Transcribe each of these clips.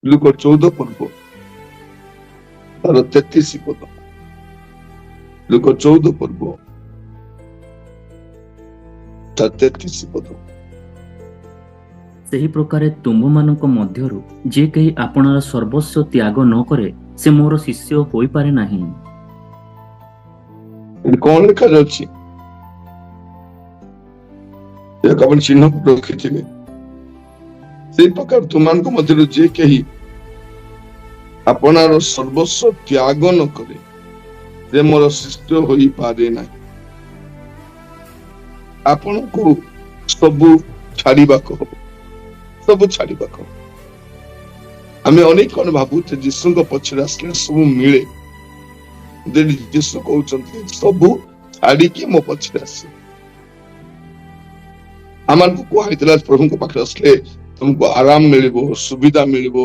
ଲୁକ 14 ପର୍ବ ତାର 33 ପଦ। ଲୁକ 14 ପର୍ବ ତାର 33 ପଦ। ସେହି ପ୍ରକାରେ ତୁମ୍ଭମାନଙ୍କ ମଧ୍ୟରୁ ଯେ କେହି ଆପଣାର ସର୍ବସ୍ୱ ତ୍ୟାଗ ନ କରେ ସେ ମୋର ଶିଷ୍ୟ ହୋଇପାରେ ନାହିଁ। କଣ ଲେଖାଯାଉଛି? ଆପଣ ଚିହ୍ନ ରଖିଥିବେ। ସେଇ ପ୍ରକାର ତୁମମାନଙ୍କ ମଧ୍ୟରୁ ଯେ କେହି ଆପଣାର ସର୍ବସ୍ୱ ତ୍ୟାଗ ନ କରେ ସେ ମୋର ଶିଷ୍ୟ ହୋଇପାରେ ନାହିଁ। ଆପଣଙ୍କୁ ସବୁ ଛାଡିବାକୁ ହବ, ସବୁ ଛାଡିବାକୁ ହବ। ଆମେ ଅନେକ କଣ ଭାବୁଛେ ଯୀଶୁଙ୍କ ପଛରେ ଆସିଲେ ସବୁ ମିଳେ। ଯୀଶୁ କହୁଛନ୍ତି ସବୁ ଛାଡିକି ମୋ ପଛରେ ଆସେ। ଆମକୁ କୁହାଯାଇଥିଲା ପ୍ରଭୁଙ୍କ ପାଖରେ ଆସିଲେ ତୁମକୁ ଆରାମ ମିଳିବ, ସୁବିଧା ମିଳିବ,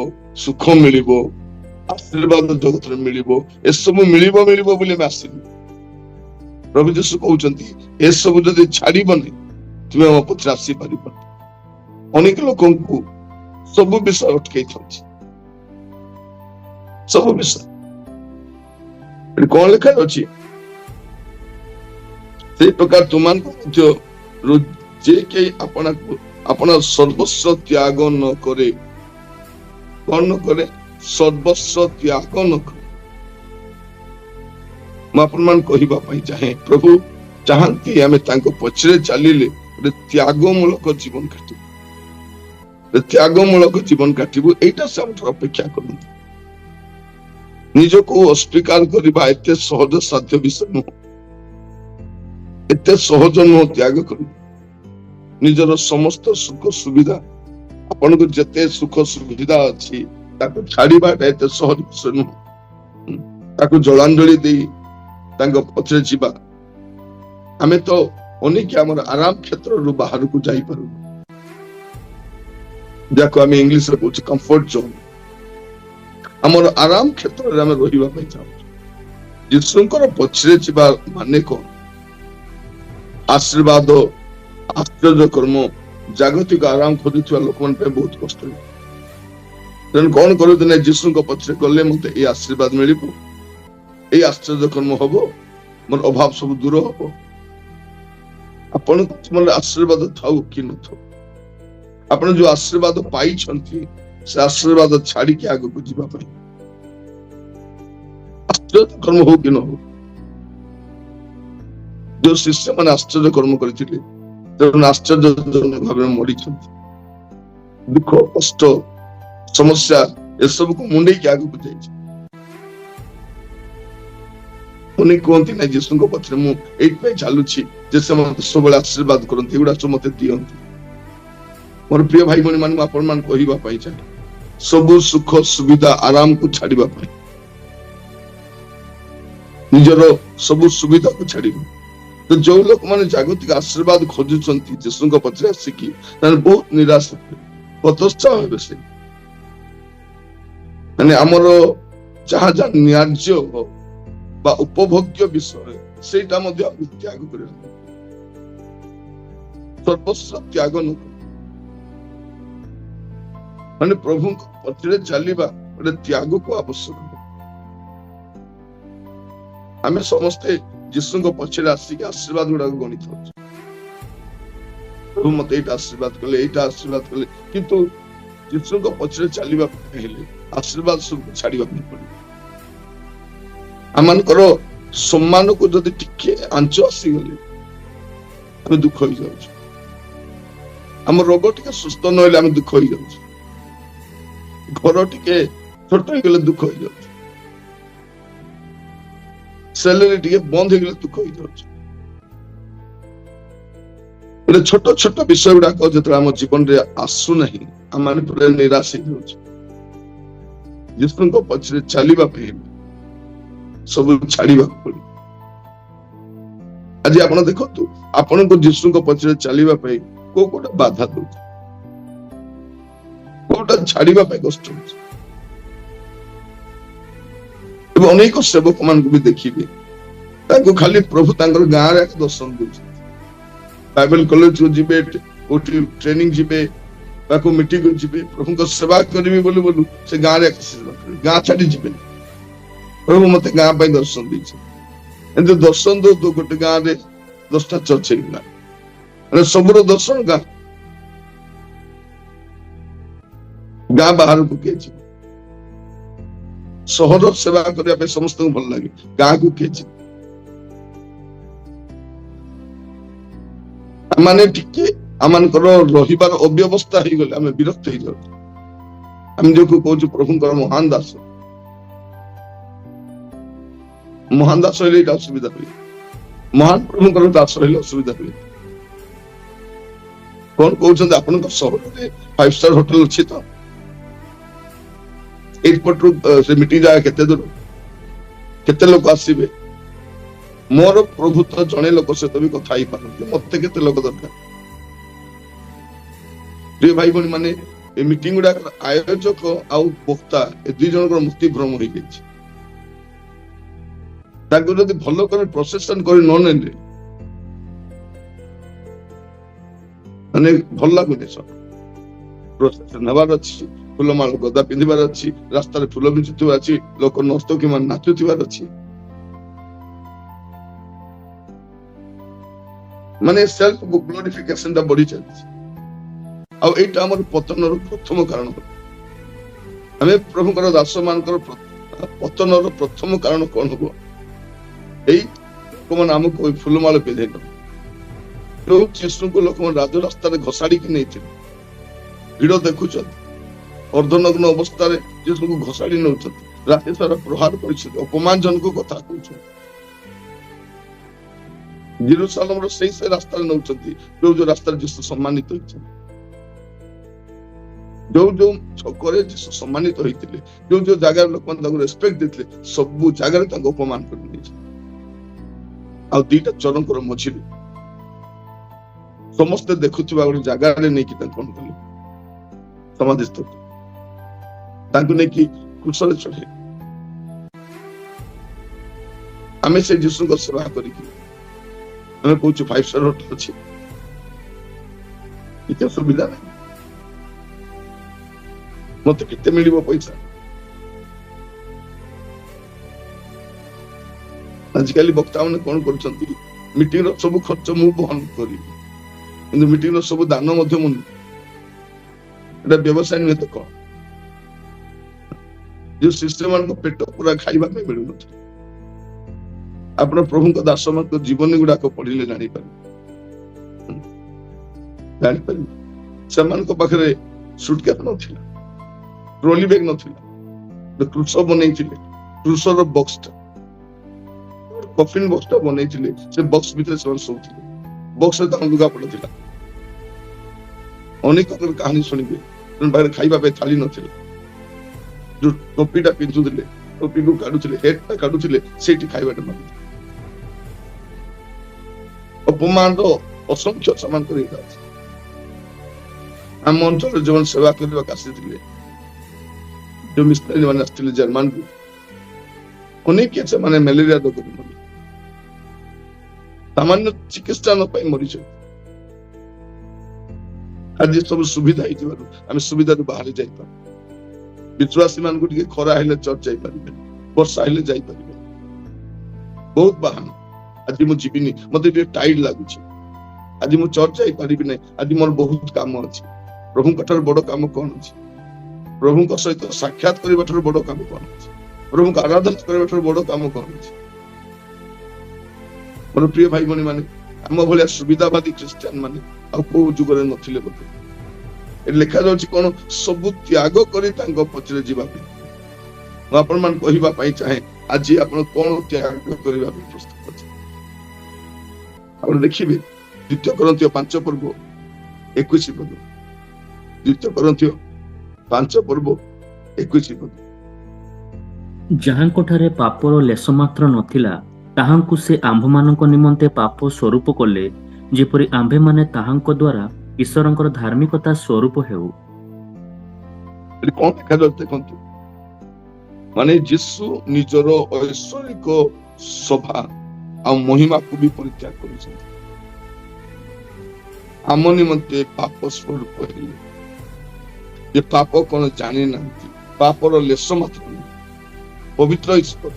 ସୁଖ ମିଳିବ, ଆଶୀର୍ବାଦ ଜଗତରେ ମିଳିବ। ଏସବୁ ମିଳିବ ବୋଲି ଆମେ ଆସିଲୁ। ପ୍ରଭୁ ଯୀଶୁ କହୁଛନ୍ତି ଏସବୁ ଯଦି ଛାଡିବନି ତୁମେ ମୋ ପଛରେ ଆସିପାରିବନି। ଅନେକ ଲୋକଙ୍କୁ ସବୁ ବିଷୟ ଅଟକେଇଥାଉଛି, ସବୁ ବିଷୟ। କଣ ଲେଖା ଅଛି? ସେଇ ପ୍ରକାର ତୁମମାନଙ୍କ ମଧ୍ୟରୁ ଯେ କେହି ଆପଣ ସର୍ବସ୍ୱ ତ୍ୟାଗ ନ କରେ, କଣ ନ କରେ? ସର୍ବସ୍ୱ ତ୍ୟାଗ ନ କରେ। ମୁଁ ଆପଣମାନଙ୍କୁ କହିବା ପାଇଁ ଚାହେଁ, ପ୍ରଭୁ ଚାହାନ୍ତି ଆମେ ତାଙ୍କ ପଛରେ ଚାଲିଲେ ଗୋଟେ ତ୍ୟାଗମୂଳକ ଜୀବନ କାଟିବୁ, ତ୍ୟାଗମୂଳକ ଜୀବନ କାଟିବୁ। ଏଇଟା ସେ ଆମଠାରୁ ଅପେକ୍ଷା କରନ୍ତି। ନିଜକୁ ଅସ୍ୱୀକାର କରିବା ଏତେ ସହଜ ସାଧ୍ୟ ବିଷୟ ନୁହଁ, ଏତେ ସହଜ ନୁହଁ ତ୍ୟାଗ କରିବା। ନିଜର ସମସ୍ତ ସୁଖ ସୁବିଧା, ଆପଣଙ୍କୁ ଯେତେ ସୁଖ ସୁବିଧା ଅଛି ତାକୁ ଛାଡିବାଟା ଏତେ ସହଜ ବିଷୟ ନୁହଁ। ତାକୁ ଜଳାଞ୍ଜଳି ଦେଇ ତାଙ୍କ ପଛରେ ଯିବା। ଆମେ ତ ଅନେକ ଆମର ଆରାମ କ୍ଷେତ୍ରରୁ ବାହାରକୁ ଯାଇପାରୁନୁ, ଯାହାକୁ ଆମେ ଇଂଲିଶରେ କହୁଛୁ କମ୍ଫର୍ଟ ଜୋନ୍। ଆମର ଆରାମ କ୍ଷେତ୍ରରେ ଆମେ ରହିବା ପାଇଁ ଚାହୁଁଛୁ। ଯୀଶୁଙ୍କର ପଛରେ ଯିବା ମାନେ କଣ? ଆଶୀର୍ବାଦ, ଆଶ୍ଚର୍ଯ୍ୟ କର୍ମ, ଜାଗତିକ ଆରାମ ଖୋଜୁଥିବା ଲୋକମାନଙ୍କ ପାଇଁ ବହୁତ କଷ୍ଟ। ତେଣୁ କଣ କରନ୍ତି ନା ଯୀଶୁଙ୍କ ପଛରେ ଗଲେ ମତେ ଏଇ ଆଶୀର୍ବାଦ ମିଳିବ, ଏଇ ଆଶ୍ଚର୍ଯ୍ୟ କର୍ମ ହବ, ମୋର ଅଭାବ ସବୁ ଦୂର ହବ। ଆପଣଙ୍କ ଜୀବନରେ ଆଶୀର୍ବାଦ ଥାଉ କି ନଥାଉ, ଆପଣ ଯୋଉ ଆଶୀର୍ବାଦ ପାଇଛନ୍ତି ସେ ଆଶୀର୍ବାଦ ଛାଡିକି ଆଗକୁ ଯିବା ପାଇଁ ଆଶ୍ଚର୍ଯ୍ୟ କର୍ମ ହଉ କି ନ ହଉ। ଯୋଉ ଶିଷ୍ୟ ମାନେ ଆଶ୍ଚର୍ଯ୍ୟ କର୍ମ କରିଥିଲେ ତେଣୁ ଆଶ୍ଚର୍ଯ୍ୟଜନକ ଭାବରେ ମରିଛନ୍ତି। ଦୁଃଖ, କଷ୍ଟ, ସମସ୍ୟା ଏସବୁକୁ ମୁଣ୍ଡେଇକି ଆଗକୁ ଯାଇଛି। ଅନେକ କୁହନ୍ତି ନାଇଁ ଯୀଶୁଙ୍କ ପଛରେ ମୁଁ ଏଇଥିପାଇଁ ଚାଲୁଛି ଯେ ସେ ମତେ ସବୁବେଳେ ଆଶୀର୍ବାଦ କରନ୍ତି, ଏଗୁଡା ସବୁ ମତେ ଦିଅନ୍ତି। ମୋର ପ୍ରିୟ ଭାଇ ଭଉଣୀ ମାନେ, ମୁଁ ଆପଣ ମାନଙ୍କୁ କହିବା ପାଇଁ ଚାହେଁ, ସବୁ ସୁଖ ସୁବିଧା ଆରାମକୁ ଛାଡିବା ପାଇଁ, ନିଜର ସବୁ ସୁବିଧାକୁ ଛାଡିବ। ତ ଯୋଉ ଲୋକମାନେ ଜାଗତିକ ଆଶୀର୍ବାଦ ଖୋଜୁଛନ୍ତି ଯୀଶୁଙ୍କ ପଛରେ ଆସିକି, ତାହେଲେ ବହୁତ ନିରାଶ ହେବେ, ହତୋତ୍ସାହ ହେବେ। ସେ ମାନେ ଆମର ଯାହା ଯାହା ନ୍ୟାଯ୍ୟ ବା ଉପଭୋଗ୍ୟ ବିଷୟ ସେଇଟା ମଧ୍ୟ ତ୍ୟାଗ କରିବା, ସର୍ବସ୍ୱ ତ୍ୟାଗ ନ ମାନେ ପ୍ରଭୁଙ୍କ ପଛରେ ଚାଲିବା ଗୋଟେ ତ୍ୟାଗକୁ ଆବଶ୍ୟକ। ଆମେ ସମସ୍ତେ ଯୀଶୁଙ୍କ ପଛରେ ଆସିକି ଆଶୀର୍ବାଦ ଗୁଡାକ ଗଣିଥାଉଛୁ। ପ୍ରଭୁ ମତେ ଏଇଟା ଆଶୀର୍ବାଦ କଲେ, ଏଇଟା ଆଶୀର୍ବାଦ କଲେ, କିନ୍ତୁ ଯୀଶୁଙ୍କ ପଛରେ ଚାଲିବା ପାଇଁ ହେଲେ ଆଶୀର୍ବାଦ ସବୁ ଛାଡିବା ପାଇଁ ପଡିବ। ଆମମାନଙ୍କର ସମ୍ମାନକୁ ଯଦି ଟିକେ ଆଞ୍ଚ ଆସିଗଲେ ଆମେ ଦୁଃଖ ହେଇଯାଉଛୁ। ଆମ ରୋଗ ଟିକେ ସୁସ୍ଥ ନହେଲେ ଆମେ ଦୁଃଖ ହେଇଯାଉଛୁ। ଘର ଟିକେ ଛୋଟ ହେଇଗଲେ ଦୁଃଖ ହେଇଯାଉଛି। ସ୍ୟାଲେରୀ ଟିକେ ବନ୍ଦ ହେଇଗଲେ ଦୁଃଖ ହେଇଯାଉଛି। ଗୋଟେ ଛୋଟ ଛୋଟ ବିଷୟ ଗୁଡାକ ଯେତେବେଳେ ଆମ ଜୀବନରେ ଆସୁନାହିଁ, ଆମମାନେ ପୁରା ନିରାଶ ହେଇଯାଉଛି। ଯୀଶୁଙ୍କ ପଛରେ ଚାଲିବା ପାଇଁ ସବୁ ଛାଡିବାକୁ ପଡିବ। ଆଜି ଆପଣ ଦେଖନ୍ତୁ, ଆପଣଙ୍କୁ ଯୀଶୁଙ୍କ ପଛରେ ଚାଲିବା ପାଇଁ କୋଉ କୋଉଟା ବାଧା ଦଉଛି, କୋଉଟା ଛାଡିବା ପାଇଁ କଷ୍ଟ ହଉଛି। ଏବେ ଅନେକ ସେବକ ମାନଙ୍କୁ ବି ଦେଖିବେ, ତାଙ୍କୁ ଖାଲି ପ୍ରଭୁ ତାଙ୍କର ଗାଁରେ ଦର୍ଶନ ଦଉଛନ୍ତି। ବାଇବେଲ କଲେଜକୁ ଯିବେ, କୋଉଠି ଟ୍ରେନିଂ ଯିବେ, ତାକୁ ମିଟିଂକୁ ଯିବେ, ପ୍ରଭୁଙ୍କ ସେବା କରିବି ବୋଲି ବୋଲୁ ସେ ଗାଁରେ ସେବା କରିବେ, ଗାଁ ଛାଡି ଯିବେନି। ପ୍ରଭୁ ମତେ ଗାଁ ପାଇଁ ଦର୍ଶନ ଦେଇଛି, ଏମିତି ଦର୍ଶନ ଦଉ ଗୋଟେ ଗାଁରେ 10ଟା ଚର୍ଚ୍ଚ ହେଇଗଲା, ସବୁର ଦର୍ଶନ ଗାଁ ବାହାରକୁ କିଏ ଯିବ? ସହର ସେବା କରିବା ପାଇଁ ସମସ୍ତଙ୍କୁ ଭଲ ଲାଗେ, ଗାଁକୁ କିଏ ଯିବ? ମାନେ ଟିକେ ଆମମାନଙ୍କର ରହିବାର ଅବ୍ୟବସ୍ଥା ହେଇଗଲେ ଆମେ ବିରକ୍ତ ହେଇଯାଉ। ଆମେ ଯୋଉ କହୁଛୁ ପ୍ରଭୁଙ୍କର ମହାନ ଦାସ ହେଲେ ଏଇଟା ଅସୁବିଧା ହୁଏ, ମହାନ ପ୍ରଭୁଙ୍କର ଦାସ ହେଲେ ଅସୁବିଧା ହୁଏ। କଣ କହୁଛନ୍ତି? ଆପଣଙ୍କ ସହରରେ 5 ଷ୍ଟାର ହୋଟେଲ ଅଛି ତ? ଏଇପଟରୁ ସେ ମିଟିଂ ଜାଗା କେତେ ଦୂର, କେତେ ଲୋକ ଆସିବେ? ମୋର ପ୍ରଭୁ ତ ଜଣେ ଲୋକ ସହିତ ବି କଥା ହେଇପାରନ୍ତି, ମତେ କେତେ ଲୋକ ଦରକାର? ପ୍ରିୟ ଭାଇ ଭଉଣୀ ମାନେ, ଏ ମିଟିଂ ଗୁଡାକର ଆୟୋଜକ ଆଉ ବକ୍ତା ଏ 2 ଜଣଙ୍କର ମୁକ୍ତି ଭ୍ରମ ହେଇଯାଇଛି। ତାଙ୍କୁ ଯଦି ଭଲ କରି ପ୍ରୋସେସନ କରି ନ ନେଲେ ମାନେ ଭଲ ଲାଗୁନି। ପ୍ରୋସେସନ ହେବାର ଅଛି, ଫୁଲମାଳ ଗଦା ପିନ୍ଧିବାର ଅଛି, ରାସ୍ତାରେ ଫୁଲ ବିଞ୍ଚୁଥିବାର ଅଛି, ଲୋକ ନର୍ତ୍ତକୀ ମାନେ ନାଚୁଥିବାର ଅଛି, ମାନେ ସେଲ୍ଫ ଗ୍ଲୋରିଫିକେସନ ଟା ବଢି ଚାଲିଛି। ଆଉ ଏଇଟା ଆମର ପତନର ପ୍ରଥମ କାରଣ। ଆମେ ପ୍ରଭୁଙ୍କର ଦାସ ମାନଙ୍କର ପତନର ପ୍ରଥମ କାରଣ କଣ ହବ? ଏଇ ଲୋକମାନେ ଆମକୁ ଫୁଲମାଳ ପିନ୍ଧେଇ ନେବ। ଯୋଉ ଯୀଶୁଙ୍କୁ ଲୋକମାନେ ରାଜରାସ୍ତାରେ ଘୋଷାଡ଼ିକି ନେଇଥିଲେ, ଭିଡ ଦେଖୁଛନ୍ତି, ଅର୍ଦ୍ଧନଗ୍ନ ଅବସ୍ଥାରେ ଯୀଶୁଙ୍କୁ ଘୋଷାଡ଼ି ନେଉଛନ୍ତି, ରାତି ସାରା ପ୍ରହାର କରିଛନ୍ତି, ଅପମାନଜନକ କଥା କହୁଛନ୍ତି। ଜେରୁସାଲେମର ସେଇ ରାସ୍ତାରେ ନେଉଛନ୍ତି ଯୋଉ ରାସ୍ତାରେ ଯୀଶୁ ସମ୍ମାନିତ ହେଇଛନ୍ତି, ଯୋଉ ଛକରେ ଯୀଶୁ ସମ୍ମାନିତ ହେଇଥିଲେ, ଯୋଉ ଜାଗାରେ ଲୋକମାନେ ତାଙ୍କୁ ରେସ୍ପେକ୍ଟ ଦେଇଥିଲେ, ସବୁ ଜାଗାରେ ତାଙ୍କୁ ଅପମାନ କରି ନେଇଛନ୍ତି। ଆଉ 2ଟା ଚରଙ୍କର ମଝିରେ ସମସ୍ତେ ଦେଖୁଥିବା ଗୋଟେ ଜାଗାରେ ନେଇକି ତାଙ୍କୁ କଣ କଲେ? ସମାଧିସ୍ଥ କଲେ, ତାଙ୍କୁ ନେଇକି କ୍ରୁଶରେ ଚଢେଇଲେ। ଆମେ ସେ ଯୀଶୁଙ୍କ ସେବା କରିକି ଆମେ କହୁଛୁ 5 ଷ୍ଟାର ହୋଟେଲ ଅଛି, କିଛି ସୁବିଧା ନାହିଁ, ମତେ କେତେ ମିଳିବ ପଇସା? ଆଜିକାଲି ବକ୍ତା ମାନେ କଣ କରୁଛନ୍ତି? ମିଟିଂର ସବୁ ଖର୍ଚ୍ଚ ମୁଁ ବହନ କରିବି, କିନ୍ତୁ ମିଟିଂର ସବୁ ଦାନ ମଧ୍ୟ ମୁଁ, ଏଟା ବ୍ୟବସାୟ ନୁହେଁ ତ କଣ? ଯୋଉ ଶିଷ୍ୟ ମାନଙ୍କ ପେଟ ପୁରା ଖାଇବା ପାଇଁ ମିଳୁନଥିଲା। ଆପଣ ପ୍ରଭୁଙ୍କ ଦାସ ମାନଙ୍କ ଜୀବନୀ ଗୁଡାକ ପଢିଲେ ଜାଣିପାରିବେ। ସେମାନଙ୍କ ପାଖରେ ସୁଟକେସ୍ ନଥିଲା, ଟ୍ରଲି ବ୍ୟାଗ ନଥିଲା, କ୍ରୁଶ ବନେଇଥିଲେ, କ୍ରୁଶର ବକ୍ସଟା, କଫିନ ବକ୍ସଟା ବନେଇଥିଲେ, ସେ ବକ୍ସ ଭିତରେ ସେମାନେ ଶୋଉଥିଲେ, ବକ୍ସରେ ତାଙ୍କ ଲୁଗାପଟା ଥିଲା। ଅନେକ କାହାଣୀ ଶୁଣିବେ, ପାଖରେ ଖାଇବା ପାଇଁ ଥାଳି ନଥିଲା, ଯୋଉ ଟୋପିଟା ପିନ୍ଧୁଥିଲେ, ଟୋପିକୁ କାଢୁଥିଲେ, ହେଡଟା କାଢୁଥିଲେ, ସେଇଠି ଖାଇବାଟା ମାଗୁଥିଲେ। ଅପମାନର ଅସଂଖ୍ୟ ସେମାନଙ୍କର ଏଇଟା ଅଛି। ଆମ ଅଞ୍ଚଳରେ ଯୋଉମାନେ ସେବା କରିବାକୁ ଆସିଥିଲେ, ଯୋଉ ମିଶନାରୀ ମାନେ ଆସିଥିଲେ ଜର୍ମାନରୁ, ଅନେକ ସେମାନେ ମ୍ୟାଲେରିଆ ରୋଗରେ ମରିଲେ, ସାମାନ୍ୟ ଚିକିତ୍ସା ନ ପାଇ ମରିଛନ୍ତି। ଆଜି ସବୁ ସୁବିଧା ହେଇଥିବାରୁ ଆମେ ସୁବିଧାରୁ ବାହାରି ଯାଇପାରୁ। ବିଶ୍ୱାସୀ ମାନଙ୍କୁ ଟିକେ ଖରା ହେଲେ ଚର୍ଚ୍ଚ ଯାଇପାରିବେ, ବର୍ଷା ହେଲେ ଯାଇପାରିବେ, ବହୁତ ବାହାନା। ଆଜି ମୁଁ ଯିବିନି, ମତେ ଟିକେ ଟାଇଡ୍ ଲାଗୁଛି, ଆଜି ମୁଁ ଚର୍ଚ୍ଚ ଯାଇପାରିବି ନାହିଁ, ଆଜି ମୋର ବହୁତ କାମ ଅଛି। ପ୍ରଭୁଙ୍କ ଠାରୁ ବଡ କାମ କଣ ଅଛି? ପ୍ରଭୁଙ୍କ ସହିତ ସାକ୍ଷାତ କରିବା ଠାରୁ ବଡ କାମ କଣ ଅଛି? ପ୍ରଭୁଙ୍କ ଆରାଧନା କରିବା ଠାରୁ ବଡ କାମ କଣ ଅଛି? ମୋର ପ୍ରିୟ ଭାଇ ଭଉଣୀ ମାନେ, ଆମ ଭଳିଆ ସୁବିଧାବାଦୀ ଖ୍ରୀଷ୍ଟିଆନ ମାନେ ଆଉ କୋଉ ଯୁଗରେ ନଥିଲେ ବୋଧେ। ଏଠି ଲେଖାଯାଉଛି କଣ? ସବୁ ତ୍ୟାଗ କରି ତାଙ୍କ ପଛରେ ଯିବା ପାଇଁ। ମୁଁ ଆପଣ ମାନଙ୍କୁ କହିବା ପାଇଁ ଚାହେଁ, ଆଜି ଆପଣ କଣ ତ୍ୟାଗ କରିବା ପାଇଁ ପ୍ରସ୍ତୁତ ଅଛନ୍ତି? ଆପଣ ଦେଖିବେ 2 Corinthians 5 ପର୍ବ 21 ପଦ, 2 Corinthians 5 ପର୍ବ 21 ପଦ। ଯାହାଙ୍କଠାରେ ପାପର ଲେଶ ମାତ୍ର ନଥିଲା, ତାହାଙ୍କୁ ସେ ଆମ୍ଭମାନଙ୍କ ନିମନ୍ତେ ପାପ ସ୍ୱରୂପ କଲେ, ଯେପରି ଆମ୍ଭେମାନେ ତାହାଙ୍କ ଦ୍ୱାରା ଈଶ୍ୱରଙ୍କର ଧାର୍ମିକତା ସ୍ୱରୂପ ହେଉ। କଣ ଦେଖାଯାଉଛି ଦେଖନ୍ତୁ, ମାନେ ଯୀଶୁ ନିଜର ଐଶ୍ୱରିକ ସଭା ଆଉ ମହିମାକୁ ବି ପରିତ୍ୟାଗ କରୁଛନ୍ତି, ଆମ ନିମନ୍ତେ ପାପ ସ୍ୱରୂପ ହେଲେ। ଯେ ପାପ କଣ ଜାଣିନାହାନ୍ତି, ପାପର ଲେଶ ମାତ୍ର ନାହିଁ। ପବିତ୍ର ଈଶ୍ୱର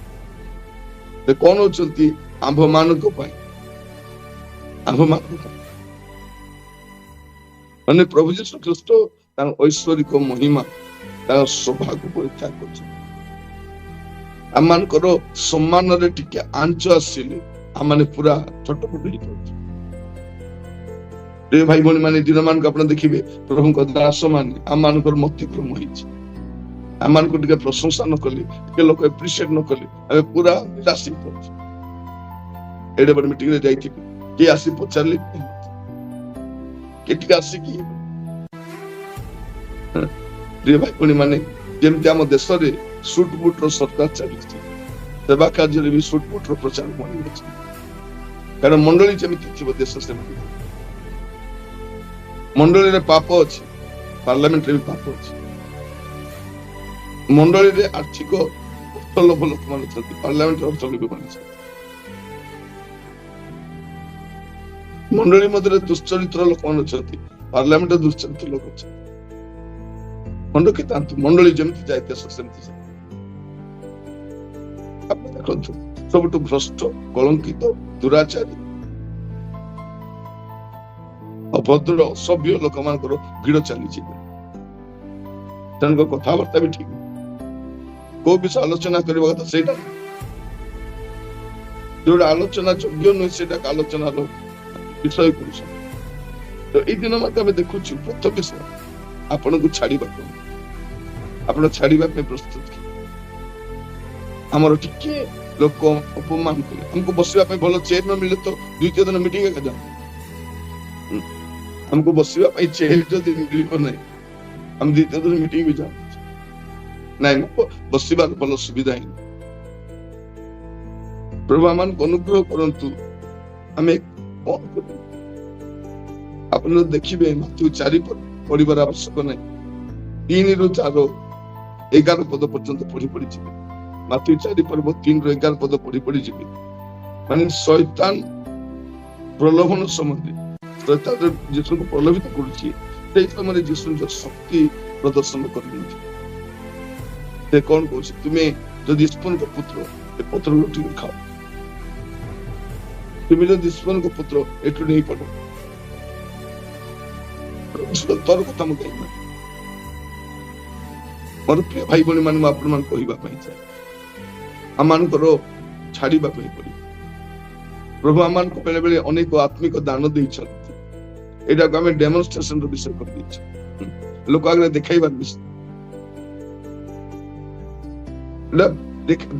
ସେ କଣ ହଉଛନ୍ତି ଆମ୍ଭମାନଙ୍କ ପାଇଁ, ଆମ୍ଭମାନଙ୍କ ପାଇଁ। ମାନେ ପ୍ରଭୁ ଯୀଶୁ ଖ୍ରୀଷ୍ଟ ତାଙ୍କ ଐଶ୍ୱରିକ ମହିମା, ତାଙ୍କ ସୌଭାଗ୍ୟ ପରୀକ୍ଷା କରୁଛନ୍ତି। ଆମମାନଙ୍କର ସମ୍ମାନରେ ଟିକେ ଆଞ୍ଚ ଆସିଲେ ଆମମାନେ ପୁରା ଛଟପଟ ହେଇଯାଉଛୁ। ପ୍ରିୟ ଭାଇ ଭଉଣୀ ମାନେ, ଦିନମାନଙ୍କୁ ଆପଣ ଦେଖିବେ ପ୍ରଭୁଙ୍କ ଦାସ ମାନେ ଆମମାନଙ୍କର ମତିକ୍ରମ ହେଇଛି। ଆମମାନଙ୍କୁ ଟିକେ ପ୍ରଶଂସା ନ କଲେ, ଟିକେ ଲୋକ ଏପ୍ରିସିଏଟ ନ କଲେ, ଆମେ ପୁରା ନିରାଶ ହେଇଯାଉଛୁ। ଏଡେ ବଡ ମିଟିଂରେ ଯାଇଥିଲି, କିଏ ଆସି ପଚାରିଲେ କିଏ ଟିକେ ଆସିକି, ପ୍ରିୟ ଭାଇ ଭଉଣୀ ମାନେ, ଯେମିତି ଆମ ଦେଶରେ ସୁଟ ବୁଟର ସରକାର ଚାଲିଛି, ସେବା କାର୍ଯ୍ୟରେ ବି ସୁଟ ବୁଟର ପ୍ରଚାର ଅଛି। କାରଣ ମଣ୍ଡଳୀ ଯେମିତି ଥିବ ଦେଶ ସେମିତି। ମଣ୍ଡଳୀରେ ପାପ ଅଛି, ପାର୍ଲାମେଣ୍ଟରେ ବି ପାପ ଅଛି। ମଣ୍ଡଳୀରେ ଆର୍ଥିକ ଅର୍ଥଲୋଭ ଲୋକମାନେ ଅଛନ୍ତି, ପାର୍ଲାମେଣ୍ଟରେ ଅର୍ଥଲୋଭ ମାନେ ଅଛନ୍ତି। ମଣ୍ଡଳୀ ମଧ୍ୟରେ ଦୁଶ୍ଚରିତ୍ର ଲୋକମାନେ ଅଛନ୍ତି, ପାର୍ଲାମେଣ୍ଟରେ ଦୁଶ୍ଚରିତ୍ର ଲୋକ ଅଛନ୍ତି। ମଣ୍ଡ ରଖିଥାନ୍ତୁ, ମଣ୍ଡଳୀ ଯେମିତି ଯାଏ ଦେଶ ସେମିତି ଯାଏ। ଆପଣ ଦେଖନ୍ତୁ, ସବୁଠୁ ଭ୍ରଷ୍ଟ, କଳଙ୍କିତ, ଦୁରାଚାରୀ, ଅଭଦ୍ର, ଅସଭ୍ୟ ଲୋକମାନଙ୍କର ଭିଡ ଚାଲିଛି। ତାଙ୍କ କଥାବାର୍ତ୍ତା ବି ଠିକ, କୋଉ ବିଷୟ ଆଲୋଚନା କରିବା କଥା ସେଇଟା, ଯୋଉଟା ଆଲୋଚନା ଯୋଗ୍ୟ ନୁହେଁ ସେଇଟା ଆଲୋଚନାର ବିଷୟ କରୁଛନ୍ତି। ତ ଏଇ ଦିନ ମଧ୍ୟ ଆମେ ଦେଖୁଛୁ ପ୍ରଥମ ବିଷୟ ଆପଣଙ୍କୁ ଛାଡିବାକୁ, ଆପଣ ଛାଡିବା ପାଇଁ ପ୍ରସ୍ତୁତ କି? ଆମର ଟିକେ ଲୋକ ଅପମାନ କଲେ, ଆମକୁ ବସିବା ପାଇଁ ଭଲ ଚେୟାର ନ ମିଳେ ତ ଦ୍ୱିତୀୟ ଦିନ ମିଟିଂ ଏକା ଯାଉ। ଆମକୁ ବସିବା ପାଇଁ ଚେୟାର ଯଦି ମିଳିବ ନାହିଁ, ଆମେ ଦ୍ୱିତୀୟ ଦିନ ମିଟିଂ ବି ଯାଉ ନାଇଁ, ବସିବାର ଭଲ ସୁବିଧା ହିଁ। ପ୍ରଭୁ ଆମମାନଙ୍କୁ ଅନୁଗ୍ରହ କରନ୍ତୁ। ଆମେ କଣ କରିବୁ? ଆପଣ ଦେଖିବେ ମାଥ୍ୟୁ 4 ପଢିବାର ଆବଶ୍ୟକ ନାହିଁ, 3-4-11 ପଦ ପର୍ଯ୍ୟନ୍ତ ପଢି ଯିବେ। ମାଥ୍ୟୁ 4 ପର୍ବ 3-11 ପଦ ପଢି ଯିବେ। ମାନେ ଶୈତାନ ପ୍ରଲୋଭନ ସମୟରେ, ଶୈତାନ ଯୀଶୁଙ୍କୁ ପ୍ରଲୋଭିତ କରୁଛି, ସେଇ ସମୟରେ ଯୀଶୁ ନିଜ ଶକ୍ତି ପ୍ରଦର୍ଶନ କରିନ୍ତି। ସେ କଣ କହୁଛି, ତୁମେ ଯଦି ଈଶ୍ୱରଙ୍କ ପୁତ୍ର, ଏ ପତ୍ର ଉଠିକି ଖାଅ। ତୁମେ ଯଦି ଈଶ୍ୱରଙ୍କ ପୁତ୍ର, ଏଠୁ ନେଇ ପଡ। ତୋର କଥା ମୁଁ କହିବି। ମୋର ପ୍ରିୟ ଭାଇ ଭଉଣୀ ମାନେ, ମୁଁ ଆପଣମାନଙ୍କୁ କହିବା ପାଇଁ ଚାହେଁ, ଆମମାନଙ୍କର ଛାଡିବା ପାଇଁ ପଡିବ। ପ୍ରଭୁ ଆମମାନଙ୍କୁ ବେଳେ ବେଳେ ଅନେକ ଆତ୍ମିକ ଦାନ ଦେଇଛନ୍ତି, ଏଇଟାକୁ ଆମେ ଡେମନଷ୍ଟ୍ରେସନ ର ବିଷୟ କରିଦେଇଛୁ, ଲୋକ ଆଗରେ ଦେଖାଇବାର ବିଷୟ।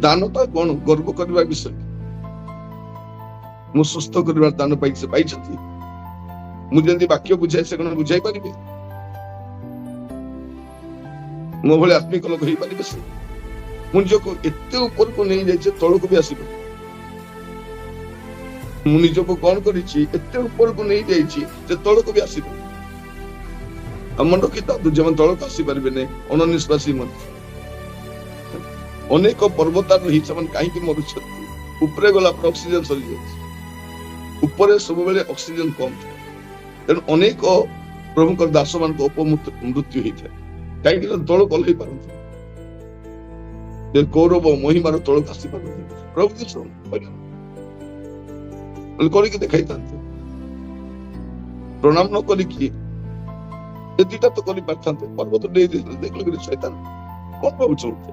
ଦାନଟା କଣ? ଗର୍ବ କରିବା ବିଷୟ। ମୁଁ ସୁସ୍ଥ କରିବାର ଦାନ ପାଇଛି, ପାଇଛନ୍ତି। ମୁଁ ଯେମିତି ବାକ୍ୟ ବୁଝାଏ, ସେ କଣ ବୁଝାଇ ପାରିବେ? ମୋ ଭଳି ଆତ୍ମିକ ଲୋକ ହେଇପାରିବେ ସେ? ମୁଁ ନିଜକୁ ଏତେ ଉପରକୁ ନେଇଯାଇଛି, ତଳକୁ ବି ଆସିବ। ମୁଁ ନିଜକୁ କଣ କରିଛି, ଏତେ ଉପରକୁ ନେଇଯାଇଛି ଯେ ତଳକୁ ବି ଆସିବ। ମନେ ରଖିଥାନ୍ତୁ, ଯେମାନେ ତଳକୁ ଆସିପାରିବେ ନାହିଁ, ଅଣନିଶ୍ୱାସୀ ମଧ୍ୟ। ଅନେକ ପର୍ବତାର ରହି ସେମାନେ କାହିଁକି ମରୁଛନ୍ତି? ଉପରେ ଗଲା ପରେ ଅକ୍ସିଜେନ ସରିଯାଉଛି, ଉପରେ ସବୁବେଳେ ଅକ୍ସିଜେନ କମ ଥାଏ। ତେଣୁ ଅନେକ ପ୍ରଭୁଙ୍କର ଦାସ ମାନଙ୍କ ଅପମୃତ୍ୟୁ ହେଇଥାଏ, କାହିଁକି ତଳକୁ ଓହ୍ଲେଇ ପାରନ୍ତି, ଗୌରବ ମହିମାର ତଳକୁ ଆସି ପାରନ୍ତି। ପ୍ରଭୁ ଯୀଶୁ କରିକି ଦେଖାଇଥାନ୍ତି, ପ୍ରଣାମ ନ କରିକି ଏ ଦିଟା ତ କରିପାରିଥାନ୍ତେ, ପର୍ବତ ଦେଇ ଦେଖିଲେ ଶୈତାନ କଣ ଭାବୁଛନ୍ତି?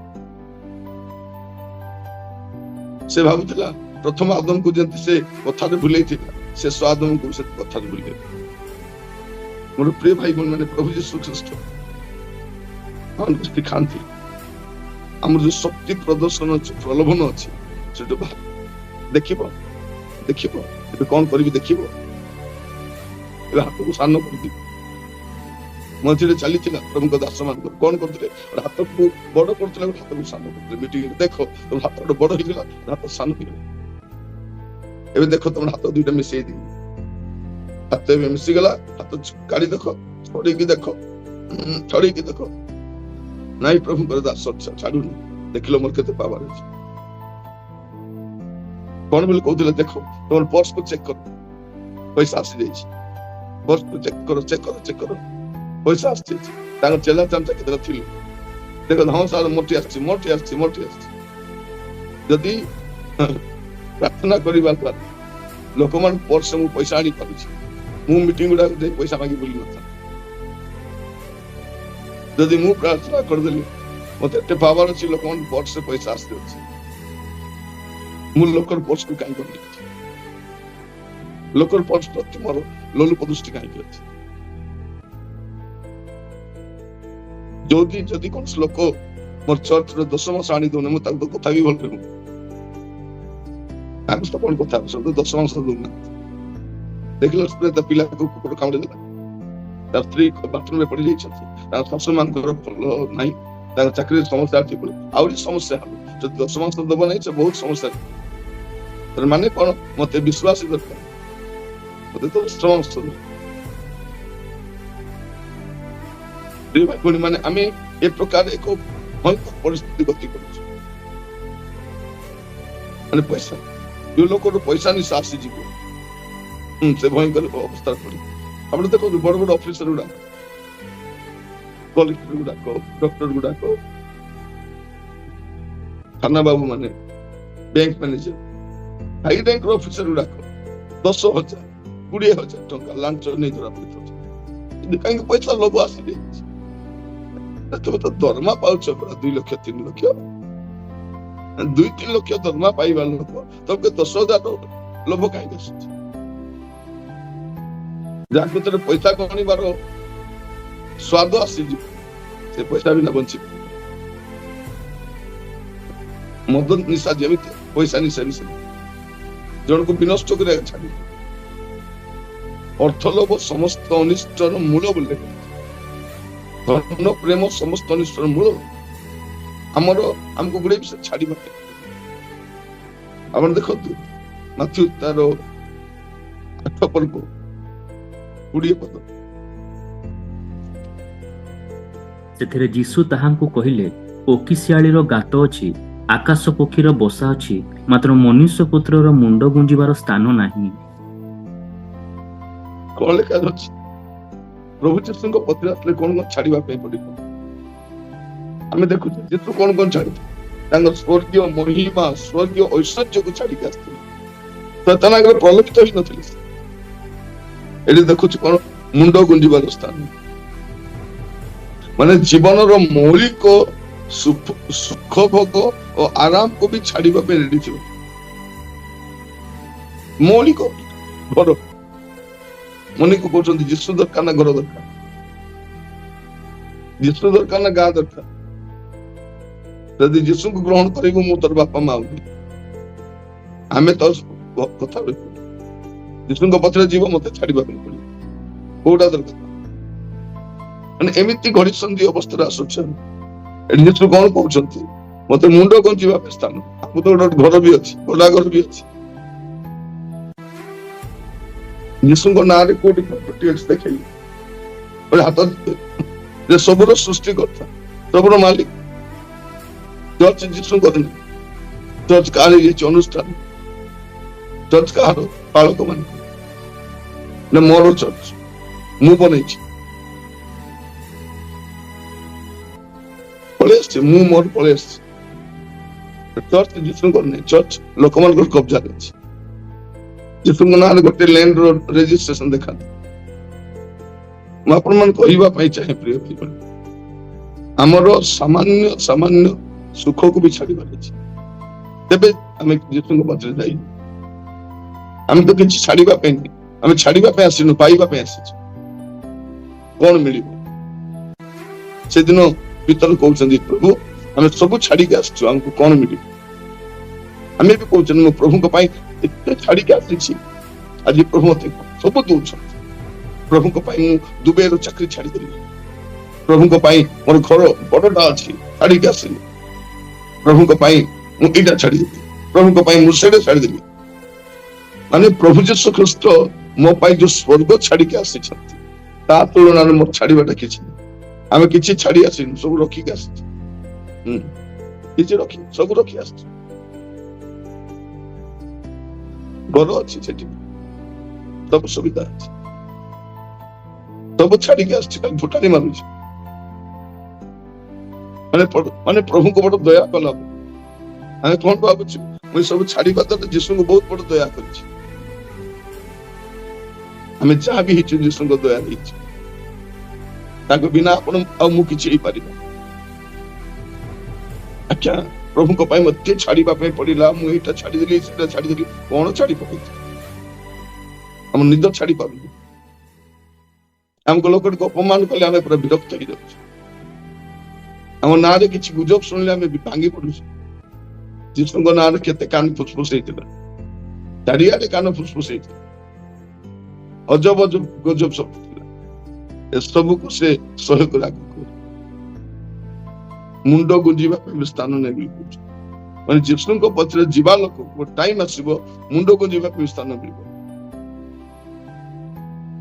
ସେ ଭାବୁଥିଲା ପ୍ରଥମ ଆଦମକୁ ଯେମିତି ସେ କଥାରେ ଭୁଲେଇଥିଲା, ଶେଷ ଆଦମକୁ ସେ କଥାରେ ଭୁଲେଇ। ମୋର ପ୍ରିୟ ଭାଇ ଭଉଣୀ ମାନେ, ପ୍ରଭୁ ଯୀଶୁ ଖ୍ରୀଷ୍ଟ ଖାଆନ୍ତି, ଆମର ଯୋଉ ଶକ୍ତି ପ୍ରଦର୍ଶନ ଅଛି, ପ୍ରଲୋଭନ ଅଛି, ସେଠୁ ଦେଖିବ, ଦେଖିବ ଏବେ କଣ କରିବି, ଦେଖିବ। ଏବେ ହାତକୁ ସାନ କରିଦିବ। ମଝିରେ ଚାଲିଥିଲା ପ୍ରଭୁଙ୍କ ଦାସ ମାନଙ୍କର କଣ କରୁଥିଲେ, ହାତକୁ ବଡ କରୁଥିଲେ, ହାତକୁ ସାନ କରୁଥିଲେ। ମିଟିଂ ଦେଖ, ତମ ହାତ ଗୋଟେ ବଡ ହେଇଗଲା, ହାତ ସାନ ହେଇଗଲା। ଏବେ ଦେଖ, ତମ ହାତ ଦୁଇଟା ମିଶେଇ ଦିଅ, ହାତ ଏବେ ମିଶିଗଲା, ହାତ କାଢି ଦେଖ, ଛଡେଇକି ଦେଖ, ଛଡେଇକି ଦେଖ। ନାଇଁ, ପ୍ରଭୁଙ୍କର ଦାସ ଛାଡୁନି, ଦେଖିଲ ମୋର କେତେ ପାୱାର ଅଛି। କଣ ବୋଲି କହୁଥିଲେ, ଦେଖ ତମର ପର୍ସକୁ ଚେକ୍ କର, ପଇସା ଆସିଯାଇଛି। ପର୍ସକୁ ଚେକ୍ କର, ଚେକ୍ କର, ଚେକ୍ କର, ପଇସା ଆସିଯାଇଛି। ତାଙ୍କ ଚେଲା ଚାମଚା କେତେଟା ଥିଲେ ଦେଖ ହଁ ସାର୍ ମୋଟି ଆସିଛି। ଯଦି ପ୍ରାର୍ଥନା କରିବା ଦ୍ୱାରା ଲୋକମାନଙ୍କ ପର୍ସ ମୁଁ ପଇସା ଆଣି ପାରୁଛି, ମୁଁ ମିଟିଂ ଗୁଡାକ ଯାଇ ପଇସା ମାଗି ବୁଲି ନଥାନ୍ତି। ଯଦି ମୁଁ ପ୍ରାର୍ଥନା କରିଦେଲି ମତେ ଏତେ ପାୱାର ଅଛି, ଲୋକମାନଙ୍କ ପର୍ସରେ ପଇସା ଆସିଯାଉଛି, ମୁଁ ଲୋକର ପର୍ସକୁ କାହିଁ କରିନି? ଲୋକର ପର୍ସ ପ୍ରତି ମୋର ଲୋଲୁପ ଦୃଷ୍ଟି କାହିଁକି ଅଛି? ଯଦି କୌଣସି ଲୋକ ମୋର ଚର୍ଚ୍ଚର 10 ମାସ ଆଣି ଦଉନି, ମୁଁ ତାଙ୍କ କଥା ବି ଭଲ କରୁ ତାଙ୍କ ସହିତ କଣ କଥା ସବୁ 10 ମାସ ଦଉନାହାନ୍ତି। ଦେଖିଲ ତା ପିଲାକୁ କୁକୁର କାମୁଡି ଦେଲା, ତାର ସ୍ତ୍ରୀ ବାଥରୁମରେ ପଡି ଯାଇଛନ୍ତି, ତାଙ୍କ ଶାଶୁ ମାନଙ୍କର ଭଲ ନାହିଁ, ତାଙ୍କ ଚାକିରିରେ ସମସ୍ୟା ଅଛି, ଆହୁରି ସମସ୍ୟା ହବ। ଯଦି 10 ମାସ ଦବ ନାହିଁ ସେ ବହୁତ ସମସ୍ୟା। ମାନେ କଣ? ମତେ ବିଶ୍ୱାସ ଦରକାର, ମତେ ତ 10 ମାସ ମାନେ ଆମେ ଏ ପ୍ରକାର ଏକ ଭୟଙ୍କର ପରିସ୍ଥିତି ଗତି କରୁଛୁ। ମାନେ ପଇସା, ଯୋଉ ଲୋକର ପଇସା ନିଶା ଆସିଯିବ ସେ ଭୟଙ୍କର ଅବସ୍ଥାରେ ପଡିବ। ଆପଣ ଦେଖନ୍ତୁ ବଡ ବଡ ଅଫିସର ଗୁଡାକ, କଲେକ୍ଟର ଗୁଡାକ, ଡକ୍ଟର ଗୁଡାକ, ଥାନା ବାବୁ ମାନେ, ବ୍ୟାଙ୍କ ମ୍ୟାନେଜର, ହାଇ ରାଙ୍କର ଅଫିସର ଗୁଡାକ 10,000 20,000 ଟଙ୍କା ଲାଞ୍ଚ ନେଇ ଧରା ପଡିଥାଉଛି। କିନ୍ତୁ କାହିଁକି? ପଇସା ଲୋଭ ଆସିଯାଇଛି। ତମେ ତ ଦରମା ପାଉଛ ପୁରା 2 ଲକ୍ଷ 3 ଲକ୍ଷ, 2-3 ଲକ୍ଷ ଦରମା ପାଇବା ଲୋକ ତମକୁ 10,000 ଲୋଭ କାହିଁକି ଆସୁଛି? ଯାହା ଭିତରେ ପଇସା ଗଣିବାର ସ୍ୱାଦ ଆସିଯିବ, ସେ ପଇସା ବିନା ବଞ୍ଚିବ। ମଦ ନିଶା ଯେମିତି, ପଇସା ନିଶା ବି ସେମିତି ଜଣକୁ ବିନଷ୍ଟ କରିବାକୁ ଛାଡ଼ିବ। ଅର୍ଥ ଲୋଭ ସମସ୍ତ ଅନିଷ୍ଟର ମୂଳ ବୋଲି ଲେଖା। ଧନ ପ୍ରେମ ସମସ୍ତ ଅନିଷ୍ଟର ମୂଳ। ଆମକୁ ଗୁଡେ ବିଷୟ ଛାଡିବା। ଆପଣ ଦେଖନ୍ତୁ ମାଥ୍ୟୁ ତାର 8 ପର୍ବ 20 ପଦ, ସେଥିରେ ଯୀଶୁ ତାହାଙ୍କୁ କହିଲେ, କୋକିଶିଆଳିର ଗାତ ଅଛି, ଆକାଶ ପକ୍ଷୀର ବସା ଅଛି, ମାତ୍ର ମନୁଷ୍ୟ ପୁତ୍ରର ମୁଣ୍ଡ ଗୁଞ୍ଜିବାର ସ୍ଥାନ ନାହିଁ। କଣ ଲେଖା ଅଛି? ପ୍ରଭୁ ଯୀଶୁଙ୍କ ପତ୍ରରେ ଆସିଲେ କଣ ଛାଡିବା ପାଇଁ ପଡିବ? ଆମେ ଦେଖୁଛୁ ଯୀଶୁ କଣ ଛାଡିଥିଲେ? ତାଙ୍କ ସ୍ୱର୍ଗୀୟ ମହିମା, ସ୍ୱର୍ଗୀୟ ଐଶ୍ୱର୍ଯ୍ୟକୁ ଛାଡିକି ଆସିଥିଲେ। ତାଙ୍କର ପ୍ରଲୋଭିତ ହେଇନଥିଲେ। ଏଠି ଦେଖୁଛୁ କଣ? ମୁଣ୍ଡ ଗୁଞ୍ଜିବାର ସ୍ଥାନ। ମାନେ ଜୀବନର ମୌଳିକ ସୁଖ ଭୋଗ ଓ ଆରାମକୁ ବି ଛାଡିବା ପାଇଁ ରେଡି ଥିବ। ମୌଳିକ ଘର, ମନିକୁ କହୁଛନ୍ତି ଯୀଶୁ ଦରକାର ନା ଘର ଦରକାର? ଯୀଶୁ ଦରକାର ନା ଗାଁ ଦରକାର? ଯଦି ଯୀଶୁଙ୍କୁ ଗ୍ରହଣ କରିବୁ, ମୁଁ ତୋର ବାପା ମା ହଉନି। ଆମେ ତ କଥା ଯୀଶୁଙ୍କ ପଛରେ ଯିବ, ମତେ ଛାଡିବା ପାଇଁ ପଡିବ। କୋଉଟା ଦରକାର? ମାନେ ଏମିତି ଘଡିସନ୍ଧି ଅବସ୍ଥାରେ ଆସୁଛି। ଏଠି ଯୀଶୁ କଣ କହୁଛନ୍ତି? ମତେ ମୁଣ୍ଡ ଗଞ୍ଜିବା ପାଇଁ ସ୍ଥାନ। ଆମକୁ ତ ଗୋଟେ ଘର ବି ଅଛି, ଗୋଲା ଘର ବି ଅଛି। ଯୀଶୁଙ୍କ ନାଁରେ କୋଉଠି ପ୍ରପର୍ଟି ଅଛି ଦେଖେଇ, ହାତ ଯେ ସବୁର ସୃଷ୍ଟି କଥା, ସବୁର ମାଲିକ। ଚର୍ଚ୍ଚ ଯୀଶୁଙ୍କର ନାହିଁ। ଚର୍ଚ୍ଚ କାହାର ହେଇଯାଇଛି? ଅନୁଷ୍ଠାନ। ଚର୍ଚ୍ଚ କାହାର? ପାଳକ ମାନଙ୍କ। ନା ମୋର ଚର୍ଚ୍ଚ ମୁଁ ବନେଇଛି, ପଳେଇ ଆସିଛି, ମୁଁ ମୋର ପଳେଇ ଆସିଛି। ଚର୍ଚ୍ଚ ଯୀଶୁଙ୍କର ନାହିଁ। ଚର୍ଚ୍ଚ ଲୋକମାନଙ୍କର କବ୍ଜାରେ ଅଛି। ଯୀଶୁଙ୍କ ନାଁରେ ଗୋଟେ ଲ୍ୟାଣ୍ଡ ର ରେଜିଷ୍ଟ୍ରେସନ ଦେଖାନ୍ତୁ। ମୁଁ ଆପଣମାନଙ୍କୁ କହିବା ପାଇଁ ଚାହେଁ, ପ୍ରିୟ ଭାଇ, ଆମର ସାମାନ୍ୟ ସୁଖକୁ ବି ଛାଡିବାର ଅଛି। ତେବେ ଆମେ ଯୀଶୁଙ୍କ ପାଖରେ ଯାଇ, ଆମେ ତ କିଛି ଛାଡିବା ପାଇଁ ନାହିଁ, ଆମେ ଛାଡିବା ପାଇଁ ଆସିନୁ, ପାଇବା ପାଇଁ ଆସିଛୁ। କଣ ମିଳିବ? ସେଦିନ ପିତର କହୁଛନ୍ତି, ପ୍ରଭୁ ଆମେ ସବୁ ଛାଡିକି ଆସିଛୁ, ଆମକୁ କଣ ମିଳିବ? ଆମେ ବି କହୁଛନ୍ତି, ମୁଁ ପ୍ରଭୁଙ୍କ ପାଇଁ ଏତେ ଛାଡିକି ଆସିଛି, ଆଜି ପ୍ରଭୁ ମତେ ସବୁ ଦଉଛନ୍ତି। ପ୍ରଭୁଙ୍କ ପାଇଁ ମୁଁ ଦୁବାଇର ଚାକିରି ଛାଡିଦେଲି, ପ୍ରଭୁଙ୍କ ପାଇଁ ମୋର ଘର ବଡଟା ଅଛି ଛାଡିକି ଆସିଲି, ପ୍ରଭୁଙ୍କ ପାଇଁ ମୁଁ ଏଇଟା ଛାଡିଦେଲି, ପ୍ରଭୁଙ୍କ ପାଇଁ ମୁଁ ସେଇଟା ଛାଡିଦେଲି। ମାନେ ପ୍ରଭୁ ଯୀଶୁ ଖ୍ରୀଷ୍ଟ ମୋ ପାଇଁ ଯୋଉ ସ୍ୱର୍ଗ ଛାଡିକି ଆସିଛନ୍ତି, ତା ତୁଳନାରେ ମୋର ଛାଡିବାଟା କିଛି ନାହିଁ। ଆମେ କିଛି ଛାଡି ଆସିନୁ, ସବୁ ରଖିକି ଆସିଛୁ। କିଛି ସବୁ ରଖି ଆସିଛୁ। ଘର ଅଛି ସେଠି, ସବୁ ସୁବିଧା ଅଛି, ସବୁ ଛାଡିକି ଆସିଛି, ଖାଲି ଫୁଟାଣି ମାରୁଛି। ମାନେ ପ୍ରଭୁଙ୍କ ବଡ ଦୟା କଲା। ଆମେ କଣ ଭାବୁଛୁ ମୁଁ ସବୁ ଛାଡିବା ଦ୍ୱାରା ଯୀଶୁଙ୍କୁ ବହୁତ ବଡ ଦୟା କରିଛି। ଆମେ ଯାହା ବି ହେଇଛୁ ଯୀଶୁଙ୍କ ଦୟା ହେଇଛି। ତାଙ୍କ ବିନା ଆପଣ ଆଉ ମୁଁ କିଛି ହେଇପାରିବା। ଆଜ୍ଞା ପ୍ରଭୁଙ୍କ ପାଇଁ ମତେ ଛାଡିବା ପାଇଁ ପଡିଲା। ମୁଁ ଏଇଟା ଛାଡିଦେଲି ସେଟା ଛାଡିଦେଲି। କଣ ଛାଡି ପକେଇଛି? ଆମ ନିଦ ଛାଡି ପାରୁନି। ଆମକୁ ଲୋକଙ୍କୁ ଅପମାନ କଲେ ଆମେ ପୁରା ବିରକ୍ତ ହେଇଯାଉଛୁ। ଆମ ନାଁରେ କିଛି ଗୁଜବ ଶୁଣିଲେ ଆମେ ଭାଙ୍ଗି ପଡୁଛୁ। ଯୀଶୁଙ୍କ ନାଁରେ କେତେ କାନ ଫୁସଫୁସ ହେଇଥିଲା, ଚାରିଆଡେ କାନ ଫୁସଫୁସ ହେଇଥିଲା, ଅଜବ ଅଜବ ଗଜବ ସବୁ ଥିଲା। ଏସବୁକୁ ସେ ସହ୍ୟ କରି ଆଗକୁ ମୁଣ୍ଡ ଗୁଞ୍ଜିବା ପାଇଁ ସ୍ଥାନ ନେବି କହୁଛି। ମାନେ ଯୀଶୁଙ୍କ ପଛରେ ଯିବା ଲୋକକୁ ଟାଇମ ଆସିବ ମୁଣ୍ଡ ଗୁଞ୍ଜିବା ପାଇଁ ସ୍ଥାନ ମିଳିବ।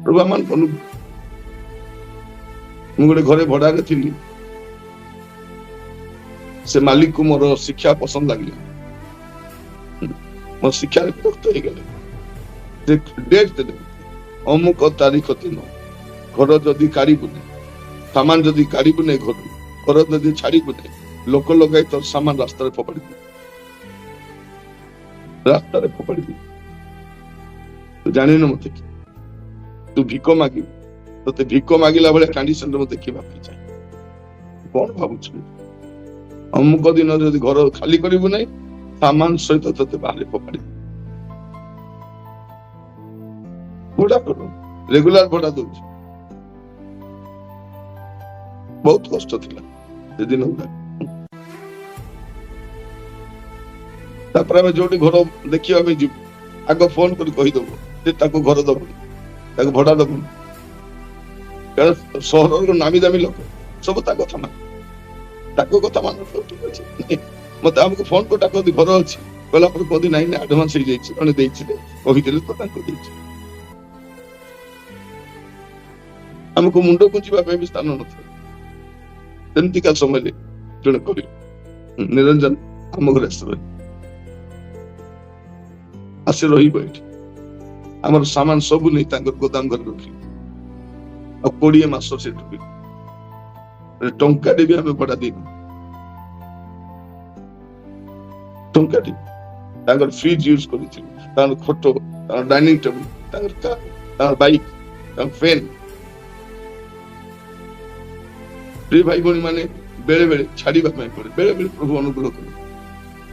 ପ୍ରଭୁ ଆମମାନଙ୍କୁ ମୁଁ ଗୋଟେ ଘରେ ଭଡାରେ ଥିଲି। ସେ ମାଲିକକୁ ମୋର ଶିକ୍ଷା ପସନ୍ଦ ଲାଗିଲା। ମୋ ଶିକ୍ଷାରେ ବିରକ୍ତ ହେଇଗଲେ। ଡେଟ୍ ଦେଲେ ଅମୁକ ତାରିଖ ଦିନ ଘର ଯଦି କାଢିବୁନି, ସାମାନ ଯଦି କାଢିବୁନି, ଘର ଯଦି ଛାଡିବୁନି, ଲୋକ ଲଗାଇ ତୋର ସାମାନ ରାସ୍ତାରେ ଫୋପାଡିବୁ। ରାସ୍ତାରେ ଫୋପାଡିବୁ। ତୁ ଜାଣିନୁ ମତେ କି? ତୁ ଭିକ ମାଗିବୁ। ତତେ ଭିକ ମାଗିଲା ଭଳିଆ କଣ୍ଡିସନରେ ମୁଁ ଦେଖିବା ପାଇଁ ଚାହେଁ। କଣ ଭାବୁଛୁ? ଅମୁକ ଦିନ ଯଦି ଘର ଖାଲି କରିବୁ ନାହିଁ, ସାମାନ ସହିତ ତତେ ବାହାରେ ଫୋପାଡିବୁ। ଭଡା କରୁ, ରେଗୁଲାର ଭଡା ଦଉଛି। ବହୁତ କଷ୍ଟ ଥିଲା ସେଦିନ। ତାପରେ ଆମେ ଯୋଉଠି ଘର ଦେଖିବା ପାଇଁ ଯିବୁ, ଆଗ ଫୋନ କରି କହିଦବୁ ଯେ ତାକୁ ଘର ଦବୁନି, ତାକୁ ଭଡା ଦବୁନି। କାରଣ ସହରର ନାମୀ ଦାମୀ ଲୋକ ସବୁ ତା କଥା ମାନ, ତାଙ୍କ କଥା ମାନ। ଠିକ ଅଛି, ମତେ ଆମକୁ ଫୋନ କରି ଡାକନ୍ତି ଘର ଅଛି, କହିଲା ପରେ କହନ୍ତି ନାଇଁ ନା ଆଡଭାନ୍ସ ହେଇଯାଇଛି, ଜଣେ ଦେଇଥିଲେ କହିଥିଲେ ତ ତାଙ୍କୁ ଦେଇଛି। ଆମକୁ ମୁଣ୍ଡ ଗୁଞ୍ଜିବା ପାଇଁ ବି ସ୍ଥାନ ନଥାଏ। ସେମିତିକା ସମୟରେ ଜଣେ କହିଲେ ନିରଞ୍ଜନ ଆମ ଘରେ ଆସି ରହିବ ଏଠି। ଆମର ସାମାନ ସବୁ ନେଇ ତାଙ୍କର ଗୋଦାମ ଘରେ ରଖିବୁ, ଆଉ 20 ମାସ ସେଠି ରହିବୁ। ଟଙ୍କାଟେ ବି ଆମେ ଭଡା ଦେଇନୁ। ଟଙ୍କାଟେ ତାଙ୍କର ଫ୍ରିଜ ୟୁଜ କରିଥିଲୁ, ତାଙ୍କର ଖଟ, ତାଙ୍କର ଡାଇନିଂ ଟେବୁଲ, ତାଙ୍କର କାର, ତାଙ୍କର ବାଇକ, ତାଙ୍କର ଫ୍ୟାନ। ପ୍ରିୟ ଭାଇ ଭଉଣୀ ମାନେ ବେଳେ ବେଳେ ଛାଡିବା ପାଇଁ ପଡେ, ବେଳେ ବେଳେ ପ୍ରଭୁ ଅନୁଗ୍ରହ କରେ।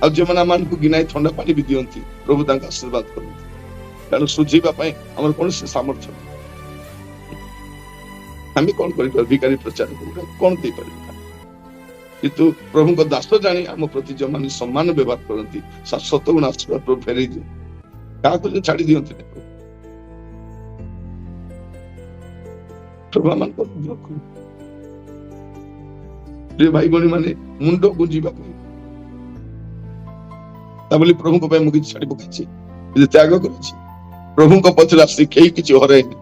ଆଉ ଯେଉଁମାନେ ଆମମାନଙ୍କୁ ଗିନାଇ ଥଣ୍ଡା ପାଣି ବି ଦିଅନ୍ତି, ପ୍ରଭୁ ତାଙ୍କୁ ଆଶୀର୍ବାଦ କରନ୍ତି। କାରଣ ସୁଝିବା ପାଇଁ ଆମର କୌଣସି ସାମର୍ଥ୍ୟ ନାହିଁ। ଆମେ କଣ କରିପାରିବା? ଭିକାରୀ ପ୍ରଚାର କରିବା, କଣ ଦେଇପାରିବା? କିନ୍ତୁ ପ୍ରଭୁଙ୍କ ଦାସ ଜାଣି ଆମ ପ୍ରତି ଯେଉଁମାନେ ସମ୍ମାନ ବ୍ୟବହାର କରନ୍ତି, 7 ଗୁଣ ଆଶୀର୍ବାଦ ପ୍ରଭୁ ଫେରେଇ ଦିଅ। କାହାକୁ ଛାଡି ଦିଅନ୍ତି ନାହିଁ। ପ୍ରଭୁ ଆମମାନଙ୍କୁ ଅନୁଗ୍ରହ କରନ୍ତି। ପ୍ରିୟ ଭାଇ ଭଉଣୀ ମାନେ ମୁଣ୍ଡ ଗୁଞ୍ଜିବା ପାଇଁ ତା ବୋଲି ପ୍ରଭୁଙ୍କ ପାଇଁ ମୁଁ କିଛି ଛାଡି ପକେଇଛି, କିଛି ତ୍ୟାଗ କରିଛି। ପ୍ରଭୁଙ୍କ ପଛରେ ଆସି କେହି କିଛି ହରାଇନି,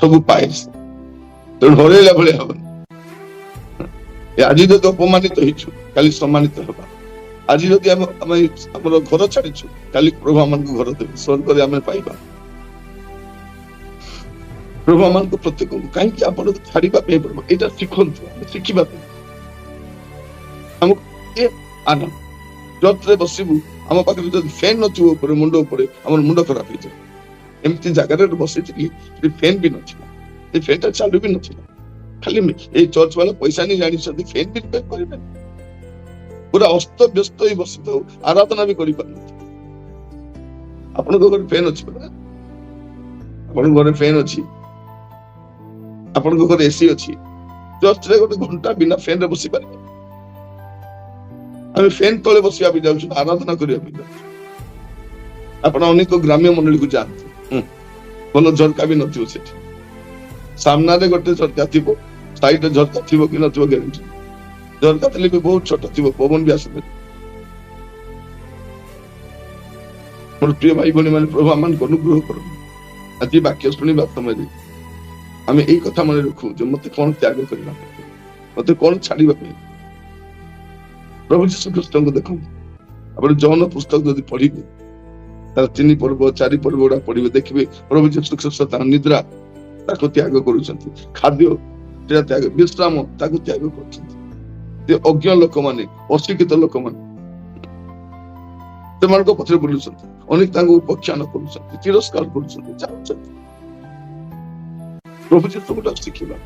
ସବୁ ପାଏ। ତେଣୁ ହରେଇଲା ଭଳିଆ ହବନି। ଆଜି ଯଦି ଅପମାନିତ ହେଇଛୁ, କାଲି ସମ୍ମାନିତ ହେବା। ଆଜି ଯଦି ଆମର ଘର ଛାଡିଛୁ, କାଲି ପ୍ରଭୁ ଆମମାନଙ୍କୁ ଘର ଦେବେ, ସ୍ୱର୍ଗରେ ଆମେ ପାଇବା। ପ୍ରଭୁ ଆମମାନଙ୍କୁ ପ୍ରତ୍ୟେକଙ୍କୁ କାହିଁକି ଆପଣଙ୍କୁ ଛାଡିବା ପାଇଁ ପଡିବ, ଏଇଟା ଶିଖନ୍ତୁ, ଆମେ ଶିଖିବା ପାଇଁ। ଆମକୁ ଏ ଆନନ୍ଦ ଚର୍ଚ୍ଚରେ ବସିବୁ, ଆମ ପାଖରେ ଯଦି ଫ୍ୟାନ ନଥିବ ଉପରେ, ମୁଣ୍ଡ ଉପରେ, ଆମର ମୁଣ୍ଡ ଖରାପ ହେଇଯାଏ। ଏମିତି ଜାଗାରେ ବସିଥିଲି, ଫ୍ୟାନ ବି ନଥିଲା, ଏ ଫ୍ୟାନଟା ଚାଲୁ ବି ନଥିଲା। ଖାଲି ଏଇ ଚର୍ଚ୍ଚ ବାଲା ପଇସା ନେଇ ଜାଣିଛନ୍ତି ଫ୍ୟାନ ବି ରିପେୟାର କରିବେ। ପୁରା ଅସ୍ତ ବ୍ୟସ୍ତ ହେଇ ବସିଥାଉ, ଆରାଧନା ବି କରିପାରୁନଥିବ। ଆପଣଙ୍କ ଘରେ ଫ୍ୟାନ ଅଛି ପରା? ଆପଣଙ୍କ ଘରେ ଫ୍ୟାନ ଅଛି, ଆପଣଙ୍କ ଘରେ ଏସି ଅଛି। ଚର୍ଚ୍ଚରେ ଗୋଟେ ଘଣ୍ଟା ବିନା ଫ୍ୟାନରେ ବସି ପାରିବେ? ଆମେ ଫ୍ୟାନ ତଳେ ବସିବା ପାଇଁ ଯାଉଛୁ, ଆରାଧନା କରିବା ପାଇଁ ଯାଉଛୁ। ଆପଣ ଅନେକ ଗ୍ରାମ୍ୟ ମଣ୍ଡଳୀକୁ ଯାଆନ୍ତୁ, ଭଲ ଝରକା ବି ନଥିବ ସେଠି। ସାମ୍ନାରେ ଗୋଟେ ଝରକା ଥିବ, ସାଇଡରେ ଝରକା ଥିବ କି ନଥିବ ଗ୍ୟାରେଣ୍ଟି। ଝରକା ଥିଲେ ବି ବହୁତ ଛୋଟ ଥିବ, ପବନ ବି ଆସିପାରେ। ମୋର ପ୍ରିୟ ଭାଇ ଭଉଣୀ ମାନେ, ପ୍ରଭୁ ଆମମାନଙ୍କୁ ଅନୁଗ୍ରହ କରନ୍ତୁ। ଆଜି ବାକ୍ୟ ଶୁଣିବା ସମୟରେ ଆମେ ଏଇ କଥା ମନେ ରଖୁ ଯେ ମତେ କଣ ତ୍ୟାଗ କରିବା, ମତେ କଣ ଛାଡିବା ପାଇଁ। ପ୍ରଭୁ ଯୀଶୁ ଖ୍ରୀଷ୍ଟଙ୍କୁ ଦେଖନ୍ତୁ। ଆପଣ ଯୌନ ପୁସ୍ତକ ଯଦି ପଢିବେ, ତାର 3 ପର୍ବ 4 ପର୍ବ ଗୁଡା ପଢିବେ, ଦେଖିବେ ପ୍ରଭୁ ଯୀଶୁ ଖ୍ରୀଷ୍ଟ ତାର ନିଦ୍ରା ତାକୁ ତ୍ୟାଗ କରୁଛନ୍ତି, ଖାଦ୍ୟ ସେଟା ତ୍ୟାଗ, ବିଶ୍ରାମ ତାକୁ ତ୍ୟାଗ କରୁଛନ୍ତି। ଯେ ଅଜ୍ଞ ଲୋକମାନେ, ଅଶିକ୍ଷିତ ଲୋକମାନେ ସେମାନଙ୍କ ପଛରେ ବୁଲୁଛନ୍ତି, ଅନେକ ତାଙ୍କୁ ଉପଖ୍ୟାନ କରୁଛନ୍ତି, ତିରସ୍କାର କରୁଛନ୍ତି, ଚାହୁଁଛନ୍ତି। ପ୍ରଭୁ ଯୀଶୁଙ୍କଠୁ ଶିଖିବା।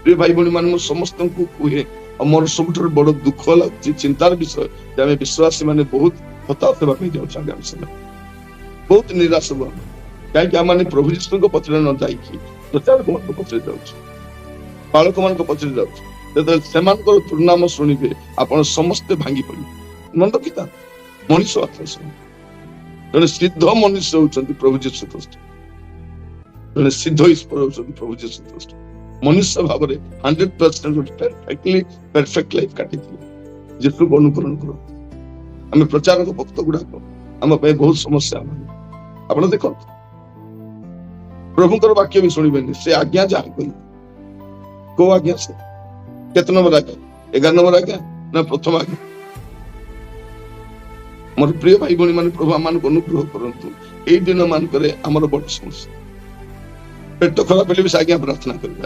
ପ୍ରିୟ ଭାଇ ଭଉଣୀ ମାନେ, ମୁଁ ସମସ୍ତଙ୍କୁ କୁହେ, ଆଉ ମୋର ସବୁଠାରୁ ବଡ ଦୁଃଖ ଲାଗୁଛି, ଚିନ୍ତାର ବିଷୟ ଯେ ଆମେ ବିଶ୍ୱାସୀ ମାନେ ବହୁତ ହତାଶ ହେବା ପାଇଁ ଯାଉଛୁ ଆଗାମୀ ସମୟରେ, ବହୁତ ନିରାଶ ହବୁ ଆମେ। କାହିଁକି ଆମେ ପ୍ରଭୁ ଯୀଶୁଙ୍କ ପଛରେ ନ ଯାଇକି ପ୍ରଚାରକମାନଙ୍କ ପଛରେ ଯାଉଛୁ, ବାଳକମାନଙ୍କ ପଛରେ ଯାଉଛୁ। ଯେତେବେଳେ ସେମାନଙ୍କର ଦୁର୍ନାମ ଶୁଣିବେ ଆପଣ ସମସ୍ତେ ଭାଙ୍ଗି ପଡିବେ। ମନେ ରଖିଥା, ମଣିଷ ଆତ୍ମା ଜଣେ ସିଦ୍ଧ ମନୁଷ୍ୟ ହଉଛନ୍ତି ପ୍ରଭୁ ଯୀଶୁ ଖ୍ରୀଷ୍ଟ, ଜଣେ ସିଦ୍ଧ ଈଶ୍ୱର ହଉଛନ୍ତି ପ୍ରଭୁ ଯୀଶୁ ଖ୍ରୀଷ୍ଟ। ମନୁଷ୍ୟ ଭାବରେ 100% ପରଫେକ୍ଟ ଲାଇଫ କାଟିଥିଲେ। ଯୀଶୁକୁ ଅନୁକରଣ କରନ୍ତୁ। ଆମେ ପ୍ରଚାରକ ଭକ୍ତ ଗୁଡାକ ଆମ ପାଇଁ ବହୁତ ସମସ୍ୟା। ଆପଣ ଦେଖନ୍ତୁ, ପ୍ରଭୁଙ୍କର ବାକ୍ୟ ବି ଶୁଣିବେନି, ସେ ଆଜ୍ଞା ଯାହା କହିବେ। କୋଉ ଆଜ୍ଞା? ସେ କେତେ ନମ୍ବର ଆଜ୍ଞା? 11 ନମ୍ବର ଆଜ୍ଞା ନା ପ୍ରଥମ ଆଜ୍ଞା? ମୋର ପ୍ରିୟ ଭାଇ ଭଉଣୀ ମାନେ, ପ୍ରଭୁ ଆମମାନଙ୍କୁ ଅନୁଗ୍ରହ କରନ୍ତୁ। ଏଇ ଦିନ ମାନଙ୍କରେ ଆମର ବଡ ସମସ୍ୟା, ପେଟ ଖରାପ ହେଲେ ବି ସେ ଆଜ୍ଞା ପ୍ରାର୍ଥନା କରିବା,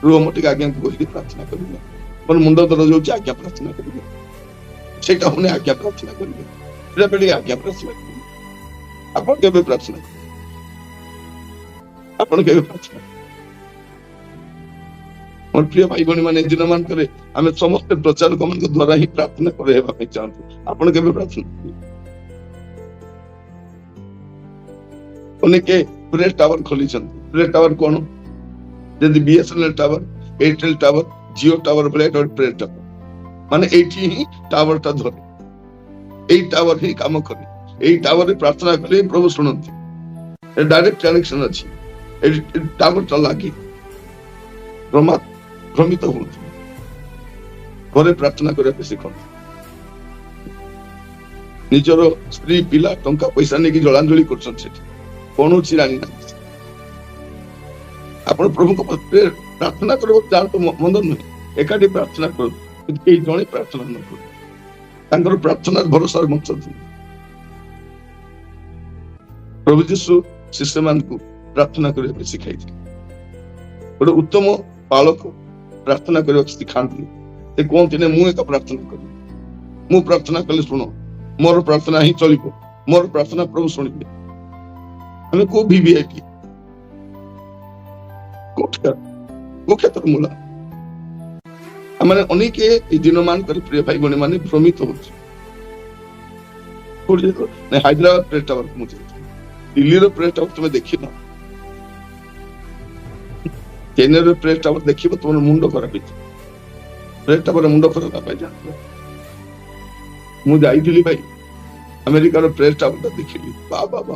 ରୁହ ମୁଁ ଟିକେ ଆଜ୍ଞାକୁ କହିକି ପ୍ରାର୍ଥନା କରିବେ। ମୋର ମୁଣ୍ଡ ଦରଜ ହଉଛି, ଆଜ୍ଞା ପ୍ରାର୍ଥନା କରିବେ। ସେଇଟା ହଉନି, ଆଜ୍ଞା ପ୍ରାର୍ଥନା କରିବେ। ସେଟା ଟିକେ ଆଜ୍ଞା ପ୍ରାର୍ଥନା କରିବେ। ଆପଣ କେବେ ପ୍ରାର୍ଥନା କରିବେ? ଆପଣ କେବେ ପ୍ରାର୍ଥନା? ମୋର ପ୍ରିୟ ଭାଇ ଭଉଣୀ ମାନେ, ଏ ଦିନ ମାନଙ୍କରେ ଆମେ ସମସ୍ତେ ପ୍ରଚାରକ ମାନଙ୍କ ଦ୍ଵାରା ହିଁ ପ୍ରାର୍ଥନା କରାଇବା ପାଇଁ ଚାହୁଁଛୁ। ଆପଣ କେବେ ପ୍ରାର୍ଥନା କରିବେ? ଅନେକ ପ୍ରେ ଟାୱାର ଖୋଲିଛନ୍ତି। ପ୍ରେ ଟାୱାର କଣ? ଯଦି BSNL tower, Airtel tower, Jio tower ଭଳିଆ ଗୋଟେ ପ୍ରେ ଟାୱାର, ମାନେ ଏଇଠି ହିଁ ଟାୱାର ଟା ଧରେ, ଏଇ ଟାୱାର ହିଁ କାମ କରେ। ଏଇ ଟାୱାରରେ ପ୍ରାର୍ଥନା କଲେ ପ୍ରଭୁ ଶୁଣନ୍ତି। ଡାଇରେକ୍ଟ କନେକ୍ସନ ଅଛି, ଏଇ ଟାୱାର ଟା ଲାଗି ଭ୍ରମିତ ହୁଅନ୍ତୁ। ଘରେ ପ୍ରାର୍ଥନା କରିବାକୁ ଶିଖନ୍ତୁ। ନିଜର ସ୍ତ୍ରୀ, ପିଲା, ଟଙ୍କା ପଇସା ନେଇକି ଜଳାଞ୍ଜଳି କରୁଛନ୍ତି, ସେଠି କଣ ହଉଛି ଜାଣିନାହାନ୍ତି। ଆପଣ ପ୍ରଭୁଙ୍କ ପାଖରେ ପ୍ରାର୍ଥନା କରିବାକୁ ଯାଆନ୍ତୁ, ମନ୍ଦ ନୁହେଁ, ଏକାଠି ପ୍ରାର୍ଥନା କରନ୍ତୁ, କିନ୍ତୁ କେହି ଜଣେ ପ୍ରାର୍ଥନା ନ କରନ୍ତୁ। ତାଙ୍କର ପ୍ରାର୍ଥନାର ଭରସାରେ ବଞ୍ଚନ୍ତୁ। ପ୍ରଭୁ ଯୀଶୁ ଶିଷ୍ୟମାନଙ୍କୁ ପ୍ରାର୍ଥନା କରିବାକୁ ଶିଖାଇଥିଲେ। ଗୋଟେ ଉତ୍ତମ ବାଳକ ପ୍ରାର୍ଥନା କରିବାକୁ ଶିଖାନ୍ତି। ସେ କୁହନ୍ତି ନା, ମୁଁ ଏକ ପ୍ରାର୍ଥନା କରିବି, ମୁଁ ପ୍ରାର୍ଥନା କଲେ ଶୁଣ, ମୋର ପ୍ରାର୍ଥନା ହିଁ ଚଳିବ, ମୋର ପ୍ରାର୍ଥନା ପ୍ରଭୁ ଶୁଣିବେ। ଆମେ କୋଉ VVIP, କୋଉ କ୍ଷେତ୍ର ମୂଳ? ଆମେ ଅନେକ ଏଇ ଦିନ ମାନଙ୍କରେ ପ୍ରିୟ ଭାଇ ଭଉଣୀ ମାନେ ଭ୍ରମିତ ହଉଛି। ହାଇଦ୍ରାବାଦ ପ୍ରେ ଟାୱାର ମୁଁ ଯାଇଥିଲି, ଦିଲ୍ଲୀର ପ୍ରେ ଟାୱାର ତୁମେ ଦେଖିନ, ଚେନ୍ନାଇର ପ୍ରେ ଟାୱାର ଦେଖିବ, ତୁମର ମୁଣ୍ଡ ଖରାପ ହେଇଯିବ। ପ୍ରେ ଟାୱାର ମୁଣ୍ଡ ଖରାପ ପାଇଁ ଜାଣିବ। ମୁଁ ଯାଇଥିଲି ଭାଇ, ଆମେରିକାର ପ୍ରେ ଟାୱାର ଦେଖିଲି, ବାବା।